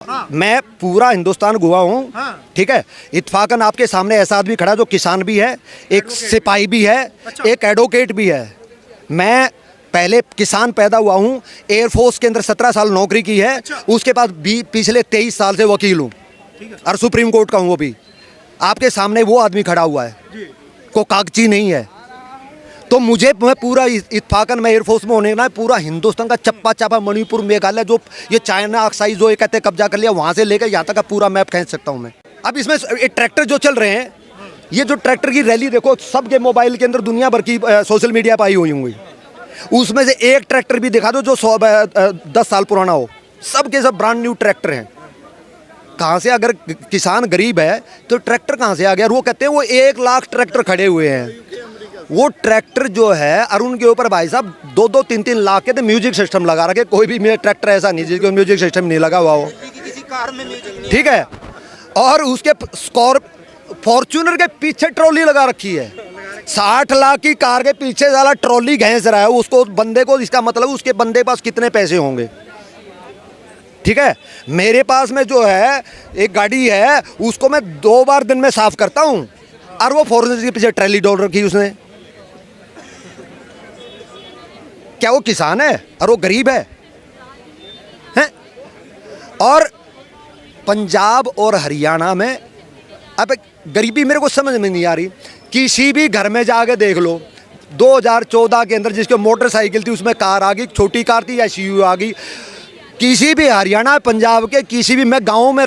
मैं पूरा हिंदुस्तान घुमा हूँ। ठीक है, इत्फाकन आपके सामने ऐसा आदमी खड़ा जो किसान भी है, एक सिपाही भी है, एक एडवोकेट भी है। मैं पहले किसान पैदा हुआ हूँ, एयरफोर्स के अंदर 17 साल नौकरी की है, उसके बाद भी पिछले 23 साल से वकील हूँ और सुप्रीम कोर्ट का हूँ। वो भी आपके सामने वो आदमी खड़ा हुआ है, को कागजी नहीं है। तो मैं पूरा इत्फाकन में एयरफोर्स में होने ना पूरा हिंदुस्तान का चप्पा चापा, मणिपुर, मेघालय, जो ये चाइना अक्साई जो ये कहते हैं कब्जा कर लिया, वहाँ से लेकर यहाँ तक का पूरा मैप खींच सकता हूँ मैं। अब इसमें ये ट्रैक्टर जो चल रहे हैं, ये जो ट्रैक्टर की रैली देखो, सबके मोबाइल के अंदर दुनिया भर की सोशल मीडिया पर आई हुई होंगी। उसमें से एक ट्रैक्टर भी दिखा दो जो 10 साल पुराना हो, सब के सब ब्रांड न्यू ट्रैक्टर हैं। कहाँ से, अगर किसान गरीब है तो ट्रैक्टर कहाँ से आ गया? और वो कहते हैं वो 1 लाख ट्रैक्टर खड़े हुए हैं। वो ट्रैक्टर जो है अरुण के ऊपर भाई साहब 2-2, 3-3 लाख के तो म्यूजिक सिस्टम लगा रखे। कोई भी मेरा ट्रैक्टर ऐसा नहीं जिसको म्यूजिक सिस्टम नहीं लगा हुआ हो, ठीक है। और उसके फॉर्च्यूनर के पीछे ट्रॉली लगा रखी है। 60 लाख की कार के पीछे साला ट्रॉली घैंस रहा है उसको, बंदे को। इसका मतलब उसके बंदे पास कितने पैसे होंगे, ठीक है। मेरे पास में जो है एक गाड़ी है, उसको मैं 2 बार दिन में साफ करता हूँ, और वो फॉर्च्यूनर के पीछे ट्रॉली डाल रखी उसने। क्या वो किसान है और वो गरीब है, हैं? और पंजाब और हरियाणा में अब गरीबी मेरे को समझ में नहीं आ रही। किसी भी घर में जाके देख लो, 2014 के अंदर जिसके मोटरसाइकिल थी उसमें कार आ गई, छोटी कार थी या SUV आ गई। किसी भी हरियाणा पंजाब के किसी भी, मैं गांव में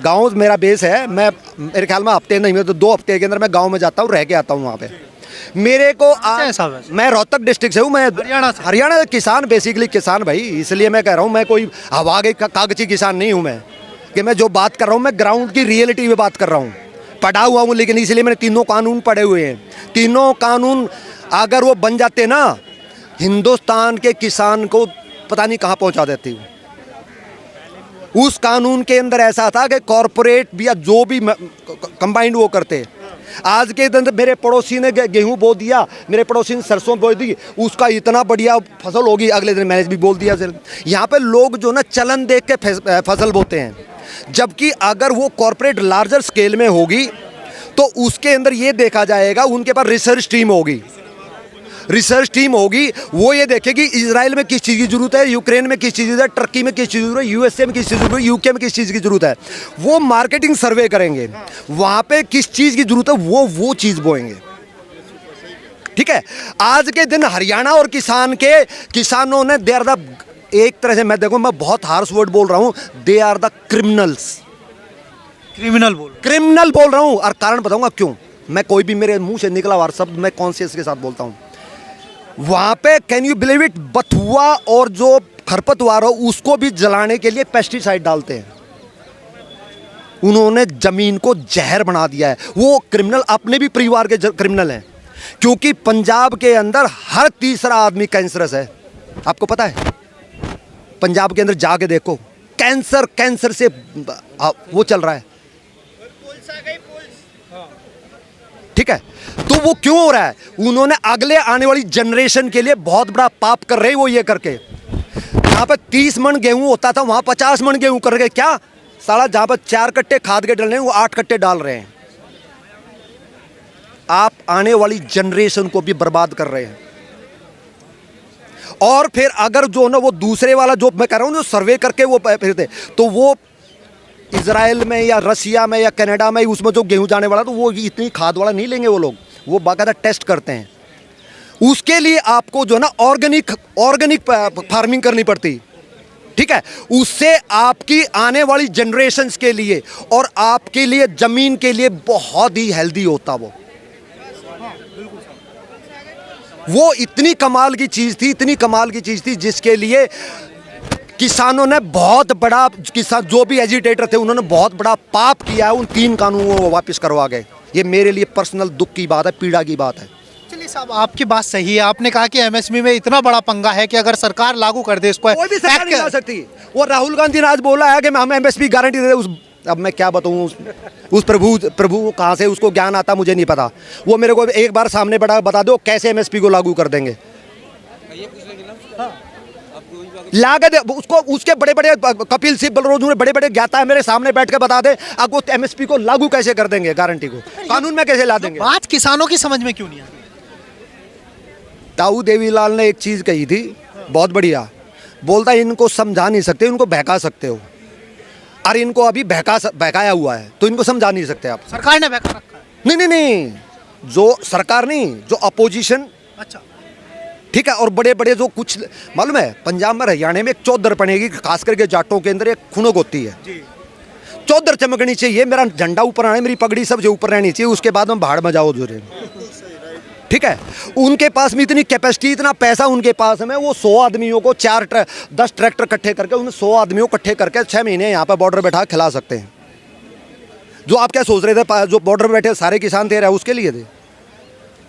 गांव मेरा बेस है, मैं मेरे ख्याल में हफ्ते नहीं, मैं तो 2 हफ्ते के अंदर मैं गांव में जाता हूँ, रह के आता हूँ वहाँ पे। मेरे को मैं रोहतक डिस्ट्रिक्ट से हूँ, मैं हरियाणा किसान, बेसिकली किसान भाई। इसलिए मैं कह रहा हूँ, मैं कोई हवा के कागजी किसान नहीं हूँ मैं, कि मैं जो बात कर रहा हूँ मैं ग्राउंड की रियलिटी में बात कर रहा हूँ। पढ़ा हुआ हूँ, लेकिन इसलिए मैंने तीनों कानून पढ़े हुए हैं। तीनों कानून अगर वो बन जाते ना, हिंदुस्तान के किसान को पता नहीं कहाँ पहुँचा देती। उस कानून के अंदर ऐसा था कि कॉरपोरेट भी या जो भी कंबाइंड वो करते। आज के दिन मेरे पड़ोसी ने गेहूं बो दिया, मेरे पड़ोसी ने सरसों बो दी, उसका इतना बढ़िया फसल होगी, अगले दिन मैंने भी बोल दिया। यहाँ पे लोग जो ना चलन देख के फसल बोते हैं, जबकि अगर वो कॉरपोरेट लार्जर स्केल में होगी तो उसके अंदर ये देखा जाएगा, उनके पास रिसर्च टीम होगी। रिसर्च टीम होगी, वो ये देखेगी इजराइल में किस चीज़ की जरूरत है, यूक्रेन में किस चीज़ की जरूरत है, टर्की में किस चीज़ की जरूरत है, USA में किस चीज़ की जरूरत है, UK में किस चीज़ की जरूरत है। वो मार्केटिंग सर्वे करेंगे, वहाँ पे किस चीज़ की जरूरत है वो चीज़ बोएंगे, ठीक है। आज के दिन हरियाणा और किसानों ने दे आर द, एक तरह से मैं देखो, मैं बहुत हार्श वर्ड बोल रहा हूँ, दे आर द क्रिमिनल बोल रहा हूँ। और कारण बताऊंगा क्यों। मैं कोई भी मेरे मुंह से निकला हुआ शब्द मैं कॉन्शियस के साथ बोलता हूँ। वहाँ पे कैन यू बिलीव इट, बथुआ और जो खरपतवार हो उसको भी जलाने के लिए पेस्टिसाइड डालते हैं। उन्होंने जमीन को जहर बना दिया है। वो क्रिमिनल अपने भी परिवार के क्रिमिनल हैं, क्योंकि पंजाब के अंदर हर तीसरा आदमी कैंसरस है। आपको पता है? पंजाब के अंदर जाके देखो, कैंसर से वो चल रहा है, ठीक है। तो वो क्यों हो रहा है? उन्होंने अगले आने वाली जनरेशन के लिए बहुत बड़ा पाप कर रहे हैं वो ये करके। यहाँ पे 30 मन गेहूं होता था, वहां 50 मन गेहूं कर गए। क्या साला, जहां पर 4 कट्टे खाद के डालने वो 8 कट्टे डाल रहे हैं। आप आने वाली जनरेशन को भी बर्बाद कर रहे हैं। और फिर अगर जो ना वो दूसरे वाला जो मैं कह रहा हूं, जो सर्वे करके वो फिरते, तो वो इजराइल में या रसिया में या कनाडा में उसमें जो गेहूं जाने वाला, तो वो इतनी खाद वाला नहीं लेंगे वो लोग, वो बाकायदा टेस्ट करते हैं। उसके लिए आपको जो ना ऑर्गेनिक फार्मिंग करनी पड़ती, ठीक है। उससे आपकी आने वाली जनरेशन्स के लिए और आपके लिए, जमीन के लिए बहुत ही हेल्दी होता वो इतनी कमाल की चीज़ थी, जिसके लिए किसानों ने बहुत बड़ा, किसान जो भी एजिटेटर थे उन्होंने बहुत बड़ा पाप किया है। उन 3 कानूनों को वापस करवा गए। ये मेरे लिए पर्सनल दुख की बात है, पीड़ा की बात है। चलिए साहब, आपकी बात सही है। आपने कहा कि MSP में इतना बड़ा पंगा है कि अगर सरकार लागू कर दे इसको, कोई भी सरकार नहीं ला सकती। वो राहुल गांधी ने आज बोला है कि हम MSP गारंटी दे उस, अब मैं क्या बताऊं, उस प्रभु कहाँ से उसको ज्ञान आता मुझे नहीं पता। वो मेरे को एक बार सामने बता दो कैसे MSP को लागू कर देंगे। लागत उसको उसके बड़े बड़े कपिल सिब्बल रोज बड़े बड़े ज्ञाता है मेरे सामने बैठ के बता दे, अब वो एमएसपी को लागू कैसे कर देंगे, गारंटी को कानून में कैसे ला देंगे। बात किसानों की समझ में क्यों नहीं आती? ताऊ देवीलाल ने एक चीज कही थी बहुत बढ़िया, बोलता इनको समझा नहीं सकते, इनको बहका सकते हो, अरे इनको अभी बहकाया हुआ है तो इनको समझा नहीं सकते आप। सरकार ने बहका रखा है। नहीं नहीं नहीं, जो सरकार नहीं, जो अपोजिशन, अच्छा, ठीक है। और बड़े बड़े जो कुछ मालूम है, पंजाब में हरियाणा में एक चौधर पड़ेगी, खास करके जाटों के अंदर एक खुनक होती है, चौधर चमकनी चाहिए, मेरा झंडा ऊपर आना, मेरी पगड़ी सब जो ऊपर रहनी चाहिए, उसके बाद में भाड़ में जाओ जोरे, ठीक है। उनके पास में इतनी कैपेसिटी, इतना पैसा उनके पास में, वो 100 आदमियों को 10 ट्रैक्टर इकट्ठे करके, उन 100 आदमियों को इकट्ठे करके 6 महीने यहाँ पर बॉर्डर बैठा खिला सकते हैं। जो आप क्या सोच रहे थे, जो बॉर्डर पर बैठे सारे किसान थे, उसके लिए थे,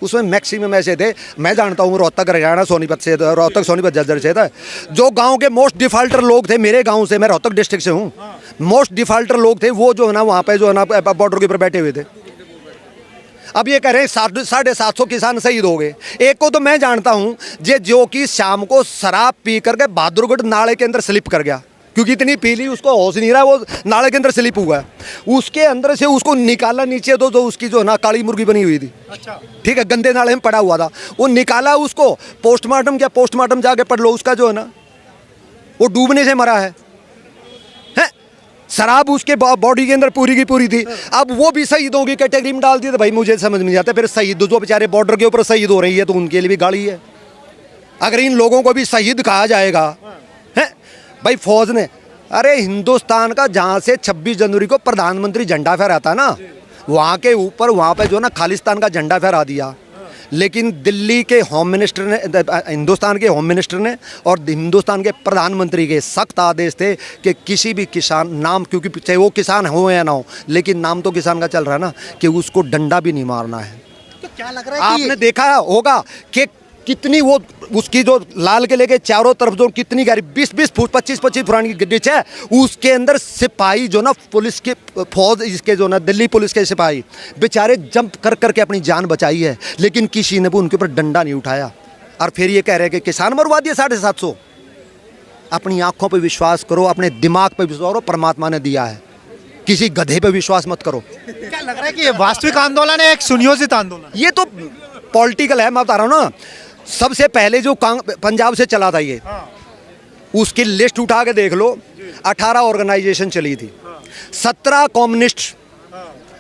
उसमें मैक्सिमम ऐसे थे, मैं जानता हूँ रोहतक हरियाणा सोनीपत से, रोहतक सोनीपत जज्जर से था, जो गांव के मोस्ट डिफाल्टर लोग थे, मेरे गांव से, मैं रोहतक डिस्ट्रिक्ट से हूँ, मोस्ट डिफाल्टर लोग थे वो, जो है ना वहाँ पे जो है ना बॉर्डर के ऊपर बैठे हुए थे। अब ये कह रहे हैं 750 किसान शहीद हो गए। एक को तो मैं जानता हूँ जो कि शाम को शराब पी करके बहादुरगढ़ नाले के अंदर स्लिप कर गया, क्योंकि इतनी पी ली उसको होश नहीं रहा, वो नाले के अंदर स्लिप हुआ है, उसके अंदर से उसको निकाला नीचे, तो जो उसकी जो ना काली मुर्गी बनी हुई थी, अच्छा, ठीक है, गंदे नाले में पड़ा हुआ था, वो निकाला, उसको पोस्टमार्टम किया, पोस्टमार्टम जाके पढ़ लो, उसका जो है ना वो डूबने से मरा है, शराब उसके बॉडी के अंदर पूरी की पूरी थी। अब वो भी शहीदों की कैटेगरी में डाल दी, तो भाई मुझे समझ में नहीं आता, फिर शहीद जो बेचारे बॉर्डर के ऊपर शहीद हो रही है तो उनके लिए भी गाली है। अगर इन लोगों को भी शहीद कहा जाएगा, है भाई, फौज ने, अरे हिंदुस्तान का जहाँ से 26 जनवरी को प्रधानमंत्री झंडा फहराता ना, वहाँ के ऊपर वहाँ पे जो ना खालिस्तान का झंडा फहरा दिया, लेकिन दिल्ली के होम मिनिस्टर ने, हिंदुस्तान के होम मिनिस्टर ने और हिंदुस्तान के प्रधानमंत्री के सख्त आदेश थे कि किसी भी किसान नाम, क्योंकि चाहे वो किसान हो या ना हो, लेकिन नाम तो किसान का चल रहा है ना, कि उसको डंडा भी नहीं मारना है। तो क्या लग रहा है कि आपने देखा होगा कि कितनी वो उसकी जो लाल किले के चारों तरफ जो कितनी गहरी 20-20 फुट 25-25 फुट की डिच है, उसके अंदर सिपाही जो ना पुलिस के फौज, इसके जो ना दिल्ली पुलिस के सिपाही बेचारे जंप कर करके अपनी जान बचाई है, लेकिन किसी ने भी उनके ऊपर डंडा नहीं उठाया। और फिर ये कह रहे हैं कि किसान मरवा दिए 750। अपनी आंखों पर विश्वास करो, अपने दिमाग पर विश्वास करो, परमात्मा ने दिया है, किसी गधे पर विश्वास मत करो। क्या लग रहा है कि ये वास्तविक आंदोलन है, एक सुनियोजित आंदोलन? ये तो पॉलिटिकल है, मैं बता रहा हूँ ना। सबसे पहले जो पंजाब से चला था ये, उसकी लिस्ट उठा के देख लो, 18 ऑर्गेनाइजेशन चली थी, 17 कम्युनिस्ट,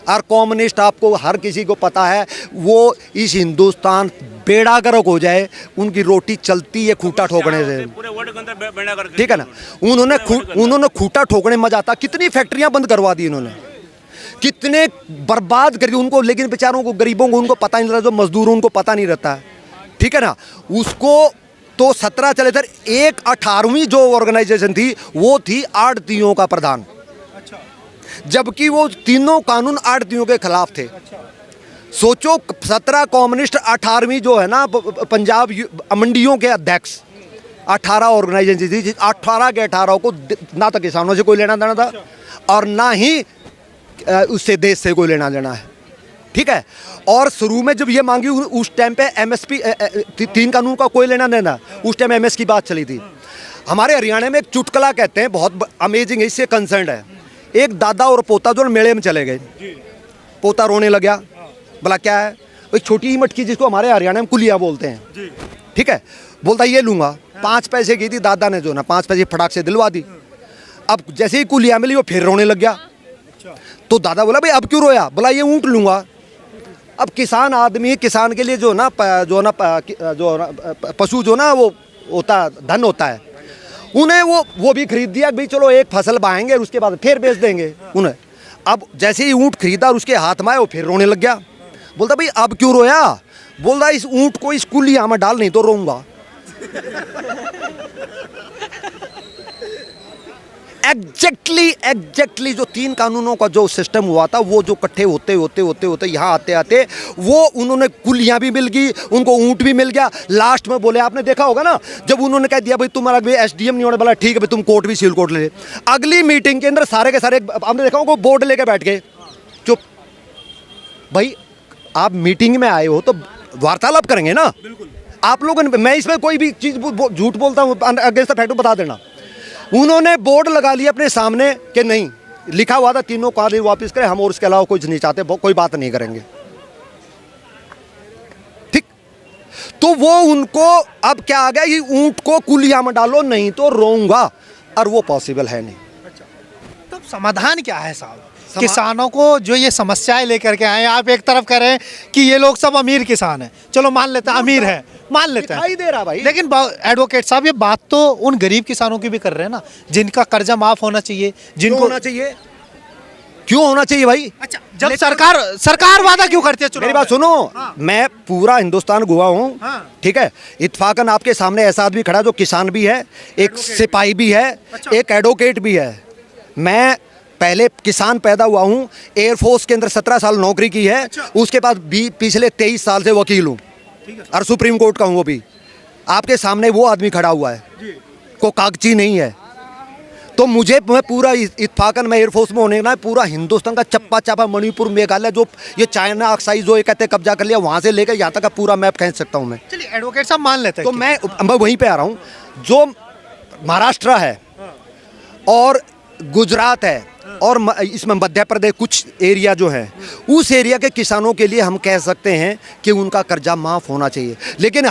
और कम्युनिस्ट आपको हर किसी को पता है, वो इस हिंदुस्तान बेड़ा गर्क हो जाए, उनकी रोटी चलती है खूंटा ठोकने से, ठीक है ना। उन्होंने खूंटा ठोकने में मजा आता, कितनी फैक्ट्रियां बंद करवा दी इन्होंने, कितने बर्बाद कर दिए उनको, लेकिन बेचारों को, गरीबों को उनको पता नहीं रहता, जो मजदूर उनको पता नहीं रहता है, ठीक है ना। उसको तो 17 चले थे, एक 18वीं जो ऑर्गेनाइजेशन थी वो थी आड़तियों का प्रधान, जबकि वो तीनों कानून आड़तियों के खिलाफ थे। सोचो 17 कम्युनिस्ट, 18वीं जो है ना पंजाब मंडियों के अध्यक्ष, 18 ऑर्गेनाइजेशन थी, 18 के 18 को ना तो किसानों से कोई लेना देना था और ना ही उससे देश से कोई लेना देना है, ठीक है। और शुरू में जब ये मांगी, उस टाइम पे एमएसपी 3 कानून का कोई लेना देना, उस टाइम एमएस की बात चली थी। हमारे हरियाणा में एक चुटकुला कहते हैं, बहुत अमेजिंग है, इससे कंसर्न है। एक दादा और पोता जो मेले में चले गए, पोता रोने लगा, बोला क्या है, एक छोटी ही मटकी जिसको हमारे हरियाणा में कुलिया बोलते हैं, ठीक है, बोलता ये लूँगा, 5 पैसे की थी, दादा ने जो ना 5 पैसे फटाक से दिलवा दी। अब जैसे ही कुलिया मिली वो फिर रोने लग गया, तो दादा बोला भाई अब क्यों रोया, बोला ये ऊँट लूँगा। अब किसान आदमी, किसान के लिए जो ना पशु जो ना वो होता धन होता है, उन्हें वो भी खरीद दिया, भाई चलो एक फसल बाएंगे उसके बाद फिर बेच देंगे उन्हें। अब जैसे ही ऊँट खरीदा और उसके हाथ में आया वो फिर रोने लग गया, बोलता भाई अब क्यों रोया, बोल रहा इस ऊँट को इस कुलिया में डाल, नहीं तो रोऊंगा। एग्जैक्टली जो 3 कानूनों का जो सिस्टम हुआ था, वो जो इकट्ठे होते यहाँ आते आते वो उन्होंने कुलियाँ भी मिल गई, उनको ऊँट भी मिल गया। लास्ट में बोले, आपने देखा होगा ना, जब उन्होंने कह दिया भाई तुम्हारा भाई एसडीएम नहीं होने वाला, ठीक है भाई तुम कोर्ट भी सील कोर्ट ले। अगली मीटिंग के अंदर सारे के सारे आपने देखा होगा बोर्ड लेके बैठ गए, चुप भाई आप मीटिंग में आए हो तो वार्तालाप करेंगे ना, आप लोगों ने, मैं इसमें कोई भी चीज़ झूठ बोलता हूँ अगेंस्ट द फैक्ट बता देना। उन्होंने बोर्ड लगा लिया अपने सामने कि नहीं, लिखा हुआ था तीनों कानून वापस करें हम, और उसके अलावा कुछ नहीं चाहते, कोई बात नहीं करेंगे। ठीक, तो वो उनको अब क्या आ गया, ये ऊंट को कुलिया में डालो नहीं तो रोऊंगा, और वो पॉसिबल है नहीं। तो समाधान क्या है साहब? किसानों को जो ये समस्याएं लेकर के आए, आप एक तरफ कह रहे हैं कि ये लोग सब अमीर किसान हैं, चलो मान लेते हैं अमीर है, मान लेते हैं, दिखाई दे रहा भाई। लेकिन एडवोकेट साहब ये बात तो उन गरीब किसानों की भी कर रहे हैं ना, जिनका कर्जा माफ होना चाहिए, जिनको होना चाहिए, क्यों होना चाहिए भाई? अच्छा, जब सरकार वादा क्यों करती है चुनाव मेरी बात में? सुनो, हाँ। मैं पूरा हिंदुस्तान घुमा हूँ, हाँ। ठीक है, इत्फाकन आपके सामने ऐसा आदमी खड़ा जो किसान भी है, एक सिपाही भी है, अच्छा। एक एडवोकेट भी है। मैं पहले किसान पैदा हुआ हूँ, एयरफोर्स के अंदर 17 साल नौकरी की है, अच्छा। उसके बाद भी पिछले 23 साल से वकील हूँ, और सुप्रीम कोर्ट का हूँ। वो भी आपके सामने वो आदमी खड़ा हुआ है, को कागजी नहीं है। तो मुझे, मैं पूरा इत्फाकन मैं एयरफोर्स में होने ना, पूरा हिंदुस्तान का चप्पा चापा, मणिपुर, मेघालय, जो ये चाइना ऑक्साइड जो ये कहते हैं कब्जा कर लिया, वहाँ से लेकर यहाँ तक का पूरा मैप खींच सकता हूँ मैं। चलिए एडवोकेट साहब मान लेते हैं तो मैं वहीं पे आ रहा हूँ, जो महाराष्ट्र है और गुजरात है और इसमें मध्य प्रदेश कुछ एरिया जो है, उस एरिया के किसानों के लिए हम कह सकते हैं कि उनका कर्जा माफ़ होना चाहिए, लेकिन